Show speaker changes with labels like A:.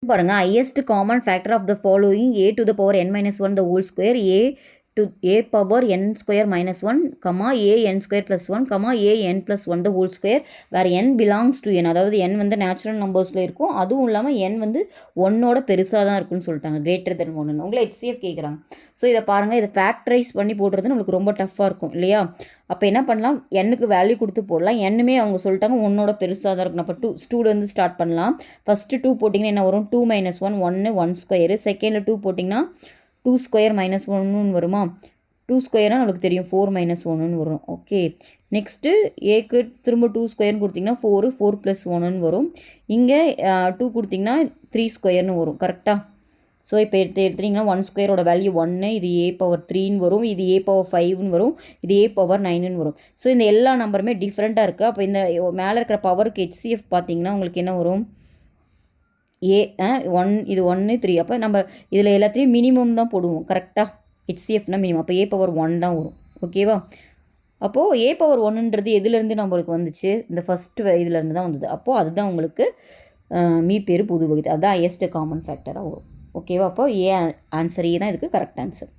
A: பாருங்க highest common factor of the following a to the power n minus 1 the whole square a power n square minus 1 comma a n square plus 1 comma a n plus 1 the whole square where n belongs to n அதாவது n வந்து natural நம்பர்ஸில் இருக்கும் அதுவும் இல்லாமல் n வந்து ஒன்னோட பெருசாக தான் இருக்குன்னு சொல்லிட்டாங்க கிரேட்டர் தென் ஒன்று உங்களை HCF கேட்குறாங்க ஸோ இதை பாருங்கள் இதை ஃபேக்டரைஸ் பண்ணி போடுறது நம்மளுக்கு ரொம்ப டஃப்பாக இருக்கும் இல்லையா அப்போ என்ன பண்ணலாம் எண்ணுக்கு வேல்யூ கொடுத்து போடலாம் எண்ணுமே அவங்க சொல்லிட்டாங்க ஒன்னோட பெருசாக தான் இருக்கும் அப்போ டூலேருந்து ஸ்டார்ட் பண்ணலாம் ஃபஸ்ட்டு 2 போட்டிங்கன்னா என்ன வரும் 2 மைனஸ் 1 1 1 ஸ்கொயரு செகண்டில் 2 போட்டிங்கன்னா 2 ஸ்கொயர் மைனஸ் 1 வருமா 2 ஸ்கொயர்னால் நம்மளுக்கு தெரியும் 4 மைனஸ் 1 வரும் ஓகே நெக்ஸ்ட்டு ஏக்கு திரும்ப 2 ஸ்கொயர்னு கொடுத்திங்கன்னா 4 ப்ளஸ் 1 வரும் இங்கே 2 கொடுத்திங்கன்னா 3 ஸ்கொயர்னு வரும் கரெக்டாக ஸோ இப்போ எடுத்துட்டிங்கன்னா 1 ஸ்கொயரோட வேல்யூ 1 இது a பவர் 3ன்னு வரும் இது a பவர் 5ன்னு வரும் இது a பவர் 9ன்னு வரும் ஸோ இந்த எல்லா நம்பருமே டிஃப்ரெண்ட்டாக இருக்குது அப்போ இந்த மேலே இருக்கிற பவருக்கு HCF பார்த்தீங்கன்னா உங்களுக்கு என்ன வரும் இது 1 3 அப்போ நம்ம இதில் எல்லாத்தையும் மினிமம் தான் போடுவோம் கரெக்டாக HCFனா மினிமம் அப்போ a பவர் 1 தான் வரும் ஓகேவா அப்போது a பவர் 1ன்றது எதுலேருந்து நம்மளுக்கு வந்துச்சு இந்த ஃபஸ்ட்டு இதுலேருந்து தான் வந்தது அப்போது அதுதான் உங்களுக்கு மீப்பேறு புது வகுதி அதுதான் ஹையஸ்ட் காமன் ஃபேக்டராக வரும் ஓகேவா அப்போ ஆன்சர் தான் இதுக்கு கரெக்ட் ஆன்சர்